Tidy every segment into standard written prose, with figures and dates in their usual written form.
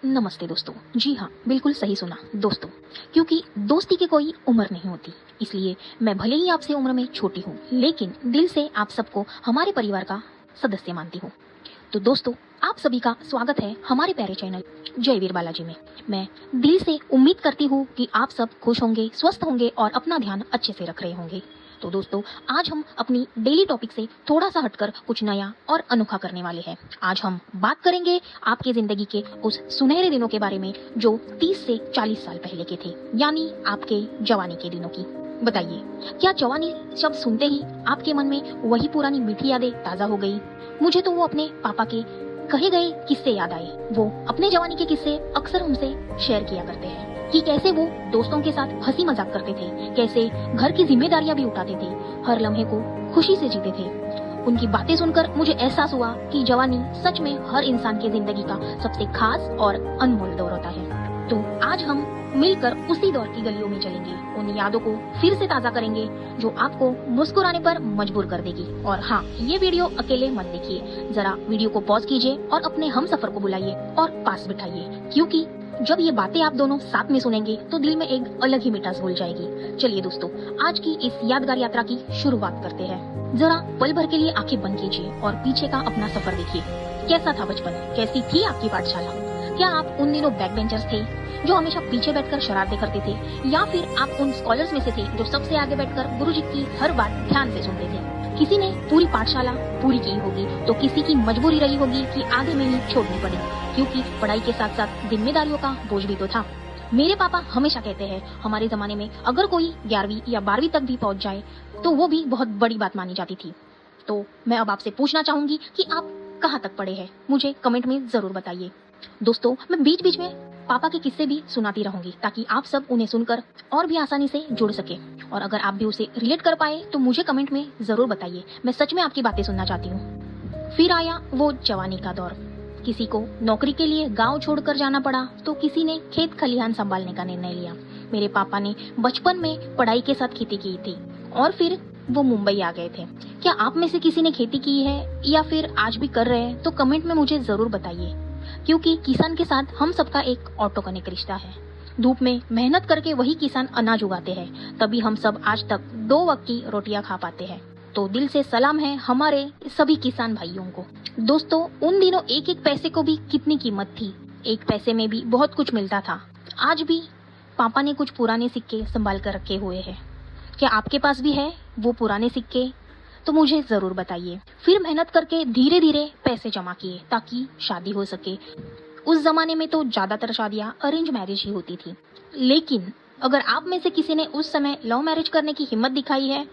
नमस्ते दोस्तों। जी हाँ, बिल्कुल सही सुना दोस्तों, क्योंकि दोस्ती की कोई उम्र नहीं होती। इसलिए मैं भले ही आपसे उम्र में छोटी हूँ, लेकिन दिल से आप सबको हमारे परिवार का सदस्य मानती हूँ। तो दोस्तों, आप सभी का स्वागत है हमारे प्यारे चैनल जय वीर बालाजी में। मैं दिल से उम्मीद करती हूँ कि आप सब खुश होंगे, स्वस्थ होंगे और अपना ध्यान अच्छे से रख रहे होंगे। तो दोस्तों, आज हम अपनी डेली टॉपिक से थोड़ा सा हटकर कुछ नया और अनोखा करने वाले हैं। आज हम बात करेंगे आपकी जिंदगी के उस सुनहरे दिनों के बारे में जो 30 से 40 साल पहले के थे, यानी आपके जवानी के दिनों की। बताइए, क्या जवानी शब्द सुनते ही आपके मन में वही पुरानी मीठी यादें ताजा हो गई? मुझे तो वो अपने पापा के कहे गए किस्से याद आए। वो अपने जवानी के किस्से अक्सर हमसे शेयर किया करते हैं कि कैसे वो दोस्तों के साथ हंसी मजाक करते थे, कैसे घर की जिम्मेदारियां भी उठाते थे, हर लम्हे को खुशी से जीते थे। उनकी बातें सुनकर मुझे एहसास हुआ कि जवानी सच में हर इंसान की जिंदगी का सबसे खास और अनमोल दौर होता है। तो आज हम मिलकर उसी दौर की गलियों में चलेंगे, उन यादों को फिर से ताजा करेंगे जो आपको मुस्कुराने पर मजबूर कर देगी। और हाँ, ये वीडियो अकेले मत देखिए, जरा वीडियो को पॉज कीजिए और अपने हम सफर को बुलाइए और पास बिठाइए, क्योंकि जब ये बातें आप दोनों साथ में सुनेंगे तो दिल में एक अलग ही मिठास घुल जाएगी। चलिए दोस्तों, आज की इस यादगार यात्रा की शुरुआत करते हैं। जरा पल भर के लिए आंखें बंद कीजिए और पीछे का अपना सफर देखिए। कैसा था बचपन? कैसी थी आपकी पाठशाला? क्या आप उन दिनों बैक बेंचर्स थे जो हमेशा पीछे बैठकर शरारतें करते थे, या फिर आप उन स्कॉलर्स में से थे जो सबसे आगे बैठकर गुरुजी की हर बात ध्यान से सुनते थे? किसी ने पूरी पाठशाला पूरी की होगी तो किसी की मजबूरी रही होगी कि आगे में ही छोड़नी पड़ी, क्योंकि पढ़ाई के साथ साथ जिम्मेदारियों का बोझ भी तो था। मेरे पापा हमेशा कहते हैं, हमारे जमाने में अगर कोई 11वीं या 12वीं तक भी पहुंच जाए तो वो भी बहुत बड़ी बात मानी जाती थी। तो मैं अब आपसे पूछना चाहूंगी कि आप कहाँ तक पढ़े हैं? मुझे कमेंट में जरूर बताइए। दोस्तों, मैं बीच बीच में पापा के किस्से भी सुनाती रहूंगी ताकि आप सब उन्हें सुनकर और भी आसानी से जुड़ सके, और अगर आप भी उसे रिलेट कर पाए तो मुझे कमेंट में जरूर बताइए। मैं सच में आपकी बातें सुनना चाहती हूँ। फिर आया वो जवानी का दौर। किसी को नौकरी के लिए गांव छोड़कर जाना पड़ा तो किसी ने खेत खलिहान संभालने का निर्णय लिया। मेरे पापा ने बचपन में पढ़ाई के साथ खेती की थी और फिर वो मुंबई आ गए थे। क्या आप में से किसी ने खेती की है या फिर आज भी कर रहे हैं तो कमेंट में मुझे जरूर बताइए, क्योंकि किसान के साथ हम सबका एक ऑटो कनेक्ट रिश्ता है। धूप में मेहनत करके वही किसान अनाज उगाते हैं, तभी हम सब आज तक 2 वक्त की रोटियां खा पाते हैं। तो दिल से सलाम है हमारे सभी किसान भाइयों को। दोस्तों, उन दिनों एक एक पैसे को भी कितनी कीमत थी। एक पैसे में भी बहुत कुछ मिलता था। आज भी पापा ने कुछ पुराने सिक्के संभाल कर रखे हुए हैं। क्या आपके पास भी है वो पुराने सिक्के? तो मुझे जरूर बताइए। फिर मेहनत करके धीरे धीरे पैसे जमा किए ताकि शादी हो सके। उस जमाने में तो ज्यादातर शादियां अरेंज मैरिज ही होती थी, लेकिन अगर आप में से किसी ने उस समय लव मैरिज करने की हिम्मत दिखाई है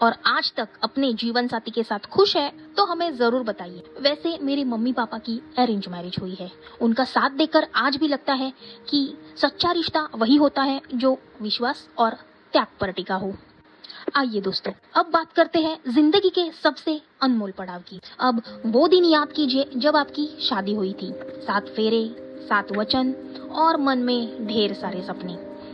और आज तक अपने जीवन साथी के साथ खुश है तो हमें जरूर बताइए। वैसे मेरे मम्मी पापा की अरेंज मैरिज हुई है। उनका साथ देकर आज भी लगता है कि सच्चा रिश्ता वही होता है जो विश्वास और त्याग पर टिका हो। आइए दोस्तों, अब बात करते हैं जिंदगी के सबसे अनमोल पड़ाव की। अब वो दिन याद कीजिए जब आपकी शादी हुई थी। 7 फेरे, 7 वचन और मन में ढेर सारे सपने।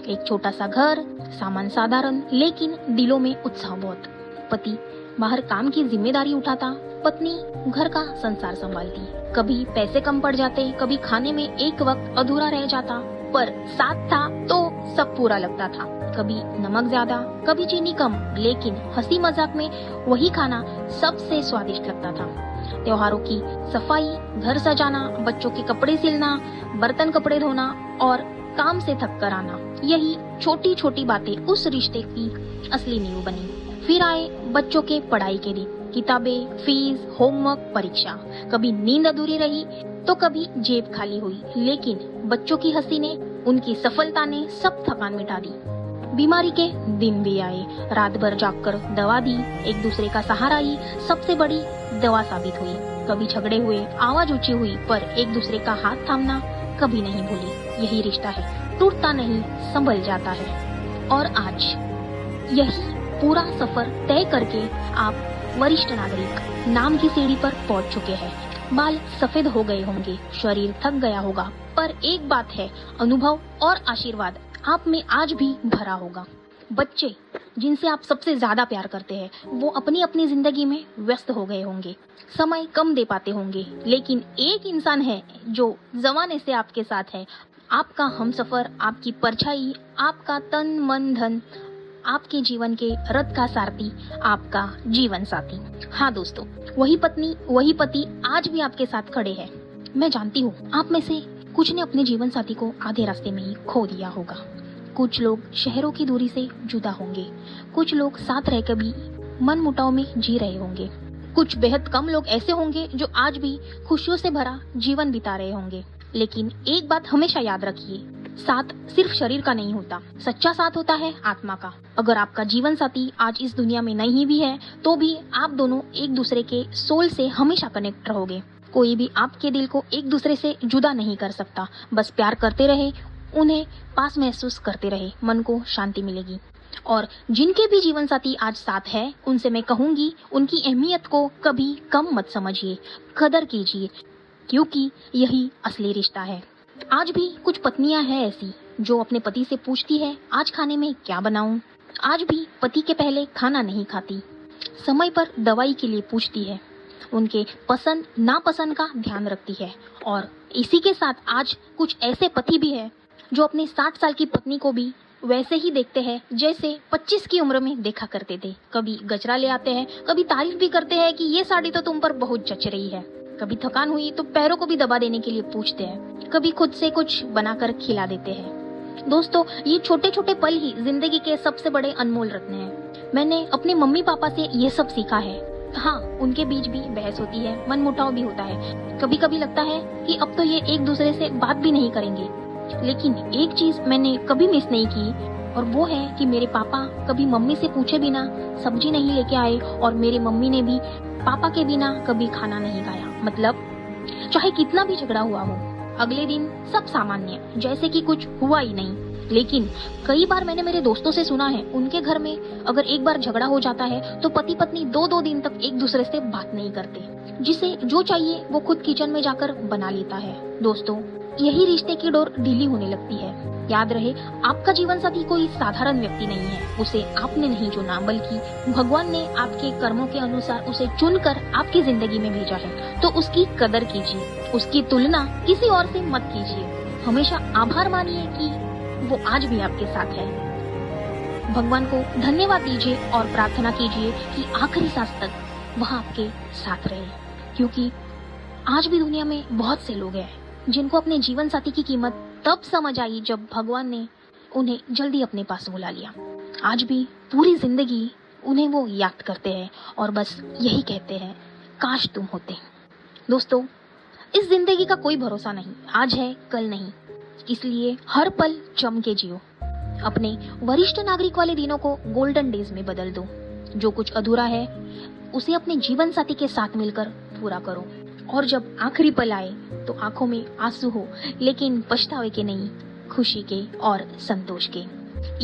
एक छोटा सा घर, सामान साधारण, लेकिन दिलों में उत्साह बहुत। पति बाहर काम की जिम्मेदारी उठाता, पत्नी घर का संसार संभालती। कभी पैसे कम पड़ जाते, कभी खाने में एक वक्त अधूरा रह जाता, पर साथ था तो सब पूरा लगता था। कभी नमक ज्यादा, कभी चीनी कम, लेकिन हंसी मजाक में वही खाना सबसे स्वादिष्ट लगता था। त्योहारों की सफाई, घर सजाना, बच्चों के कपड़े सिलना, बर्तन कपड़े धोना और काम से थक कर आना, यही छोटी छोटी बातें उस रिश्ते की असली नींव बनी। फिर आए बच्चों के पढ़ाई के दिन, किताबें, फीस, होमवर्क, परीक्षा। कभी नींद अधूरी रही तो कभी जेब खाली हुई, लेकिन बच्चों की हंसी ने, उनकी सफलता ने सब थकान मिटा दी। बीमारी के दिन भी आए, रात भर जागकर दवा दी, एक दूसरे का सहारा ही सबसे बड़ी दवा साबित हुई। कभी झगड़े हुए, आवाज ऊंची हुई, पर एक दूसरे का हाथ थामना कभी नहीं भूली। यही रिश्ता है, टूटता नहीं, संभल जाता है। और आज यही पूरा सफर तय करके आप वरिष्ठ नागरिक नाम की सीढ़ी पर पहुंच चुके हैं। बाल सफेद हो गए होंगे, शरीर थक गया होगा, पर एक बात है, अनुभव और आशीर्वाद आप में आज भी भरा होगा। बच्चे, जिनसे आप सबसे ज्यादा प्यार करते हैं, वो अपनी अपनी जिंदगी में व्यस्त हो गए होंगे, समय कम दे पाते होंगे, लेकिन एक इंसान है जो जमाने से आपके साथ है, आपका हमसफर, आपकी परछाई, आपका तन मन धन, आपके जीवन के रथ का सारथी, आपका जीवन साथी। हाँ दोस्तों, वही पत्नी वही पति आज भी आपके साथ खड़े हैं। मैं जानती हूँ आप में से कुछ ने अपने जीवन साथी को आधे रास्ते में ही खो दिया होगा। कुछ लोग शहरों की दूरी से जुदा होंगे, कुछ लोग साथ रहकर भी मन मुटाव में जी रहे होंगे, कुछ बेहद कम लोग ऐसे होंगे जो आज भी खुशियों से भरा जीवन बिता रहे होंगे। लेकिन एक बात हमेशा याद रखिए, साथ सिर्फ शरीर का नहीं होता, सच्चा साथ होता है आत्मा का। अगर आपका जीवन साथी आज इस दुनिया में नहीं भी है तो भी आप दोनों एक दूसरे के सोल से हमेशा कनेक्ट रहोगे। कोई भी आपके दिल को एक दूसरे से जुदा नहीं कर सकता। बस प्यार करते रहे, उन्हें पास महसूस करते रहे, मन को शांति मिलेगी। और जिनके भी जीवन साथी आज साथ है, उनसे मैं कहूंगी उनकी अहमियत को कभी कम मत समझिए, कदर कीजिए, क्योंकि यही असली रिश्ता है। आज भी कुछ पत्नियां हैं ऐसी जो अपने पति से पूछती है, आज खाने में क्या बनाऊं। आज भी पति के पहले खाना नहीं खाती, समय पर दवाई के लिए पूछती है, उनके पसंद नापसंद का ध्यान रखती है। और इसी के साथ आज कुछ ऐसे पति भी हैं जो अपने 60 साल की पत्नी को भी वैसे ही देखते हैं जैसे 25 की उम्र में देखा करते थे। कभी गजरा ले आते हैं, कभी तारीफ भी करते हैं कि ये साड़ी तो तुम पर बहुत जच रही है। कभी थकान हुई तो पैरों को भी दबा देने के लिए पूछते हैं, कभी खुद से कुछ बनाकर खिला देते हैं। दोस्तों, ये छोटे छोटे पल ही जिंदगी के सबसे बड़े अनमोल रत्न हैं। मैंने अपने मम्मी पापा से ये सब सीखा है। हाँ, उनके बीच भी बहस होती है, मन मुटाव भी होता है, कभी कभी लगता है कि अब तो ये एक दूसरे से बात भी नहीं करेंगे। लेकिन एक चीज मैंने कभी मिस नहीं की, और वो है कि मेरे पापा कभी मम्मी से पूछे बिना सब्जी नहीं लेके आए, और मेरे मम्मी ने भी पापा के बिना कभी खाना नहीं खाया। मतलब चाहे कितना भी झगड़ा हुआ हो, अगले दिन सब सामान्य, जैसे कि कुछ हुआ ही नहीं। लेकिन कई बार मैंने मेरे दोस्तों से सुना है, उनके घर में अगर एक बार झगड़ा हो जाता है तो पति पत्नी 2-2 दिन तक एक दूसरे से बात नहीं करते, जिसे जो चाहिए वो खुद किचन में जाकर बना लेता है। दोस्तों, यही रिश्ते की डोर ढीली होने लगती है। याद रहे, आपका जीवन साथी कोई साधारण व्यक्ति नहीं है, उसे आपने नहीं चुना, बल्कि भगवान ने आपके कर्मों के अनुसार उसे चुनकर आपकी जिंदगी में भेजा है। तो उसकी कदर कीजिए, उसकी तुलना किसी और से मत कीजिए। हमेशा आभार मानिए कि वो आज भी आपके साथ है। भगवान को धन्यवाद दीजिए और प्रार्थना कीजिए कि आखिरी सांस तक वह आपके साथ रहे, क्योंकि आज भी दुनिया में बहुत से लोग हैं जिनको अपने जीवन साथी की कीमत तब समझ आई जब भगवान ने उन्हें जल्दी अपने पास बुला लिया। आज भी पूरी जिंदगी उन्हें वो याद करते हैं और बस यही कहते हैं, काश तुम होते। दोस्तों, इस जिंदगी का कोई भरोसा नहीं, आज है कल नहीं, इसलिए हर पल जम के जियो। अपने वरिष्ठ नागरिक वाले दिनों को गोल्डन डेज में बदल दो। जो कुछ अधूरा है उसे अपने जीवन साथी के साथ मिलकर पूरा करो। और जब आखिरी पल आए तो आंखों में आंसू हो, लेकिन पछतावे के नहीं, खुशी के और संतोष के।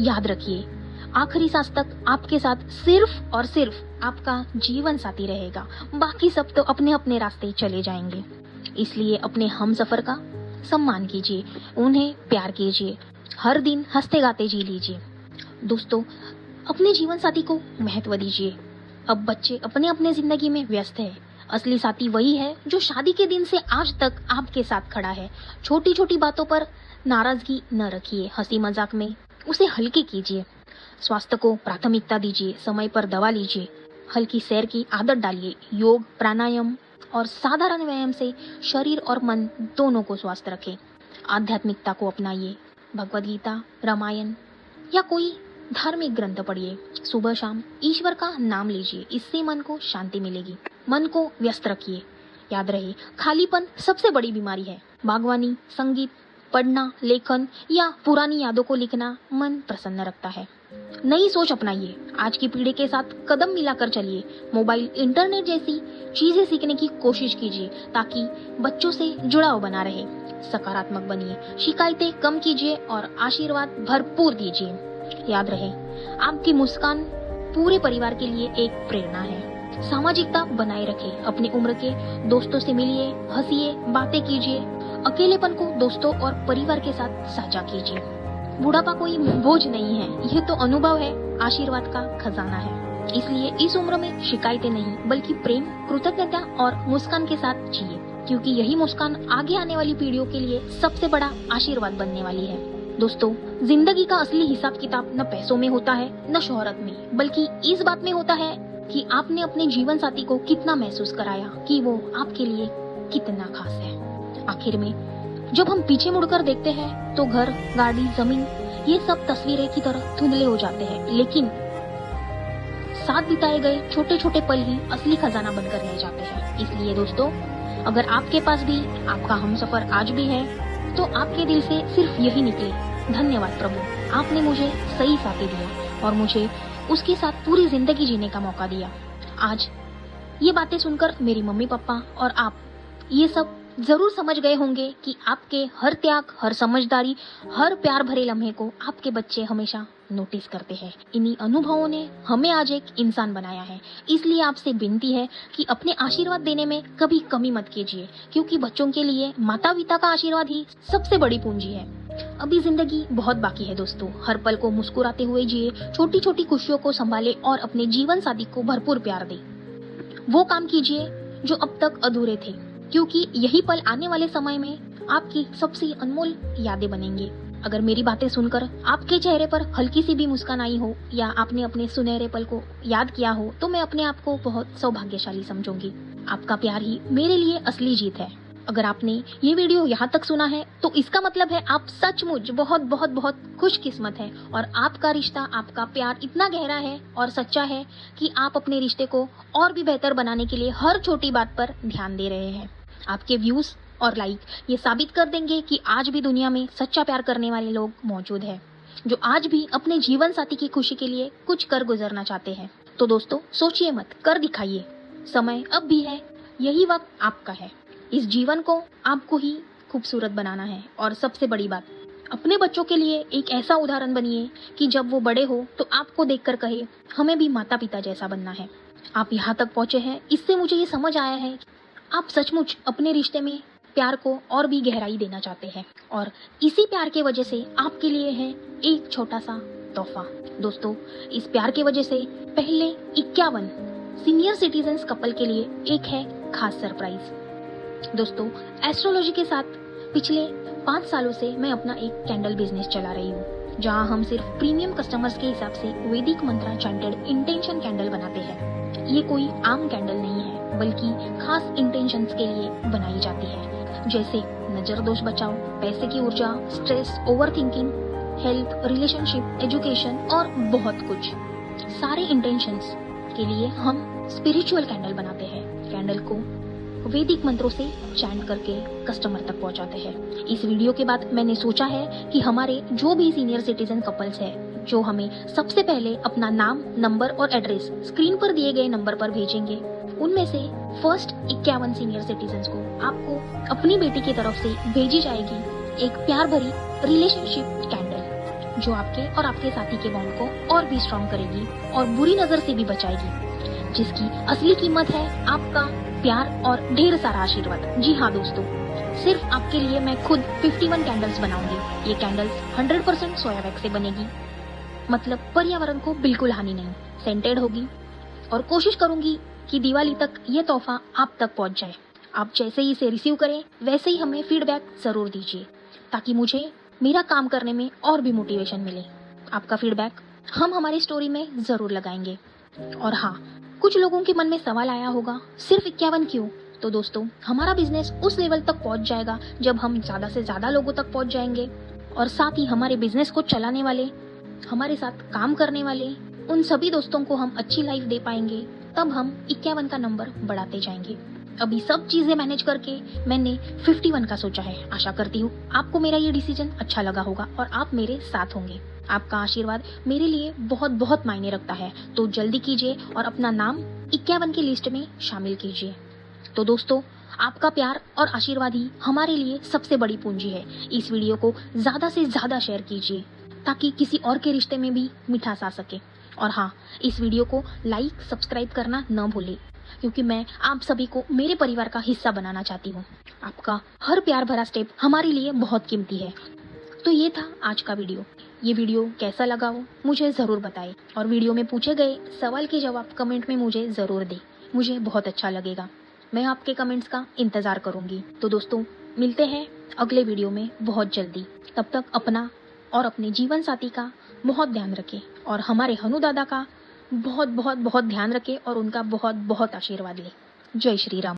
याद रखिए, आखिरी सांस तक आपके साथ सिर्फ और सिर्फ आपका जीवन साथी रहेगा, बाकी सब तो अपने अपने रास्ते चले जाएंगे। इसलिए अपने हमसफर का सम्मान कीजिए, उन्हें प्यार कीजिए, हर दिन हंसते गाते जी लीजिए। दोस्तों, अपने जीवन साथी को महत्व दीजिए। अब बच्चे अपने अपने जिंदगी में व्यस्त है, असली साथी वही है जो शादी के दिन से आज तक आपके साथ खड़ा है। छोटी छोटी बातों पर नाराजगी न रखिए, हंसी मजाक में उसे हल्के कीजिए। स्वास्थ्य को प्राथमिकता दीजिए, समय पर दवा लीजिए, हल्की सैर की आदत डालिए। योग, प्राणायाम और साधारण व्यायाम से शरीर और मन दोनों को स्वस्थ रखें। आध्यात्मिकता को अपनाइए, भगवद गीता, रामायण या कोई धार्मिक ग्रंथ पढ़िए। सुबह शाम ईश्वर का नाम लीजिए, इससे मन को शांति मिलेगी। मन को व्यस्त रखिए। याद रहे, खालीपन सबसे बड़ी बीमारी है। बागवानी, संगीत, पढ़ना, लेखन या पुरानी यादों को लिखना मन प्रसन्न रखता है। नई सोच अपनाइए, आज की पीढ़ी के साथ कदम मिलाकर चलिए। मोबाइल, इंटरनेट जैसी चीजें सीखने की कोशिश कीजिए ताकि बच्चों से जुड़ाव बना रहे। सकारात्मक बनिए, शिकायतें कम कीजिए और आशीर्वाद भरपूर दीजिए। याद रहे, आपकी मुस्कान पूरे परिवार के लिए एक प्रेरणा है। सामाजिकता बनाए रखें, अपनी उम्र के दोस्तों से मिलिए, हंसिए, बातें कीजिए। अकेलेपन को दोस्तों और परिवार के साथ साझा कीजिए। बुढ़ापा कोई बोझ नहीं है, यह तो अनुभव है, आशीर्वाद का खजाना है। इसलिए इस उम्र में शिकायतें नहीं बल्कि प्रेम, कृतज्ञता और मुस्कान के साथ जिए, क्योंकि यही मुस्कान आगे आने वाली पीढ़ियों के लिए सबसे बड़ा आशीर्वाद बनने वाली है। दोस्तों, जिंदगी का असली हिसाब किताब न पैसों में होता है न शोहरत में, बल्कि इस बात में होता है कि आपने अपने जीवन साथी को कितना महसूस कराया कि वो आपके लिए कितना खास है। आखिर में जब हम पीछे मुड़कर देखते हैं तो घर, गाड़ी, जमीन, ये सब तस्वीरें की तरह धुंधले हो जाते हैं, लेकिन साथ बिताए गए छोटे छोटे पल ही असली खजाना बनकर रह जाते हैं। इसलिए दोस्तों, अगर आपके पास भी आपका हमसफर आज भी है तो आपके दिल से सिर्फ यही निकले, धन्यवाद प्रभु, आपने मुझे सही साथी दिया और मुझे उसके साथ पूरी जिंदगी जीने का मौका दिया। आज ये बातें सुनकर मेरी मम्मी पापा और आप ये सब जरूर समझ गए होंगे कि आपके हर त्याग, हर समझदारी, हर प्यार भरे लम्हे को आपके बच्चे हमेशा नोटिस करते हैं। इन्हीं अनुभवों ने हमें आज एक इंसान बनाया है। इसलिए आपसे विनती है कि अपने आशीर्वाद देने में कभी कमी मत कीजिए, क्योंकि बच्चों के लिए माता पिता का आशीर्वाद ही सबसे बड़ी पूंजी है। अभी जिंदगी बहुत बाकी है दोस्तों, हर पल को मुस्कुराते हुए जिए, छोटी छोटी खुशियों को संभाले और अपने जीवन साथी को भरपूर प्यार दे। वो काम कीजिए जो अब तक अधूरे थे, क्योंकि यही पल आने वाले समय में आपकी सबसे अनमोल यादें बनेंगे। अगर मेरी बातें सुनकर आपके चेहरे पर हल्की सी भी मुस्कान आई हो या आपने अपने सुनहरे पल को याद किया हो, तो मैं अपने आप को बहुत सौभाग्यशाली समझूंगी। आपका प्यार ही मेरे लिए असली जीत है। अगर आपने ये वीडियो यहाँ तक सुना है तो इसका मतलब है आप सचमुच बहुत बहुत बहुत खुशकिस्मत है और आपका रिश्ता, आपका प्यार इतना गहरा है और सच्चा है कि आप अपने रिश्ते को और भी बेहतर बनाने के लिए हर छोटी बात पर ध्यान दे रहे हैं। आपके व्यूज और लाइक ये साबित कर देंगे कि आज भी दुनिया में सच्चा प्यार करने वाले लोग मौजूद हैं, जो आज भी अपने जीवन साथी की खुशी के लिए कुछ कर गुजरना चाहते हैं। तो दोस्तों, सोचिए मत, कर दिखाइए। समय अब भी है, यही वक्त आपका है। इस जीवन को आपको ही खूबसूरत बनाना है और सबसे बड़ी बात, अपने बच्चों के लिए एक ऐसा उदाहरण बनिए कि जब वो बड़े हो तो आपको देखकर कहे हमें भी माता पिता जैसा बनना है। आप यहाँ तक पहुँचे हैं, इससे मुझे ये समझ आया है कि आप सचमुच अपने रिश्ते में प्यार को और भी गहराई देना चाहते हैं और इसी प्यार के वजह से आपके लिए है एक छोटा सा तोहफा। दोस्तों, इस प्यार के वजह से पहले 51 सीनियर सिटीजन्स कपल के लिए एक है खास सरप्राइज। दोस्तों, एस्ट्रोलॉजी के साथ पिछले 5 सालों से मैं अपना एक कैंडल बिजनेस चला रही हूँ, जहाँ हम सिर्फ प्रीमियम कस्टमर्स के हिसाब से वैदिक मंत्रा चैंटेड इंटेंशन कैंडल बनाते हैं। ये कोई आम कैंडल नहीं है, बल्कि खास इंटेंशंस के लिए बनाई जाती है, जैसे नजर दोष बचाओ, पैसे की ऊर्जा, stress, overthinking, health, relationship, education और बहुत कुछ। सारे इंटेंशंस के लिए हम स्पिरिचुअल कैंडल बनाते हैं। कैंडल को वैदिक मंत्रों से चैंट करके कस्टमर तक पहुंचाते हैं। इस वीडियो के बाद मैंने सोचा है कि हमारे जो भी सीनियर सिटीजन कपल्स हैं, जो हमें सबसे पहले अपना नाम, नंबर और एड्रेस स्क्रीन पर दिए गए नंबर पर भेजेंगे, उनमें से फर्स्ट 51 सीनियर सिटीजन्स को आपको अपनी बेटी की तरफ से भेजी जाएगी एक प्यार भरी रिलेशनशिप कैंडल, जो आपके और आपके साथी के बॉन्ड को और भी स्ट्रॉन्ग करेगी और बुरी नजर से भी बचाएगी, जिसकी असली कीमत है आपका प्यार और ढेर सारा आशीर्वाद। जी हाँ दोस्तों, सिर्फ आपके लिए मैं खुद 51 कैंडल्स बनाऊंगी। ये कैंडल्स 100% सोया वैक्स से बनेगी, मतलब पर्यावरण को बिल्कुल हानि नहीं, सेंटेड होगी और कोशिश करूंगी कि दिवाली तक ये तोहफा आप तक पहुंच जाए। आप जैसे ही इसे रिसीव करें वैसे ही हमें फीडबैक जरूर दीजिए, ताकि मुझे मेरा काम करने में और भी मोटिवेशन मिले। आपका फीडबैक हम हमारी स्टोरी में जरूर लगाएंगे। और हाँ, कुछ लोगों के मन में सवाल आया होगा, सिर्फ 51 क्यों? तो दोस्तों, हमारा बिजनेस उस लेवल तक पहुंच जाएगा जब हम ज्यादा से ज्यादा लोगों तक पहुंच जाएंगे और साथ ही हमारे बिजनेस को चलाने वाले, हमारे साथ काम करने वाले उन सभी दोस्तों को हम अच्छी लाइफ दे पाएंगे। तब हम 51 का नंबर बढ़ाते जाएंगे। अभी सब चीजें मैनेज करके मैंने 51 का सोचा है। आशा करती हूँ आपको मेरा ये डिसीजन अच्छा लगा होगा और आप मेरे साथ होंगे। आपका आशीर्वाद मेरे लिए बहुत बहुत मायने रखता है, तो जल्दी कीजिए और अपना नाम 51 की लिस्ट में शामिल कीजिए। तो दोस्तों, आपका प्यार और आशीर्वाद ही हमारे लिए सबसे बड़ी पूंजी है। इस वीडियो को ज्यादा से ज्यादा शेयर कीजिए, ताकि किसी और के रिश्ते में भी मिठास आ सके। और हाँ, इस वीडियो को लाइक, सब्सक्राइब करना न भूलें, क्योंकि मैं आप सभी को मेरे परिवार का हिस्सा बनाना चाहती हूँ। आपका हर प्यार भरा स्टेप हमारे लिए बहुत कीमती है। तो ये था आज का वीडियो। ये वीडियो कैसा लगा हो मुझे ज़रूर बताएं और वीडियो में पूछे गए सवाल के जवाब कमेंट में मुझे ज़रूर दें। मुझे बहुत अच्छा लगेगा। मैं आपके कमेंट्स का इंतज़ार करूँगी। तो दोस्तों, मिलते हैं अगले वीडियो में बहुत जल्दी। तब तक अपना और अपने जीवन साथी का बहुत ध्यान रखें और हमारे हनु दादा का बहुत बहुत बहुत ध्यान रखें और उनका बहुत बहुत आशीर्वाद लें। जय श्री राम।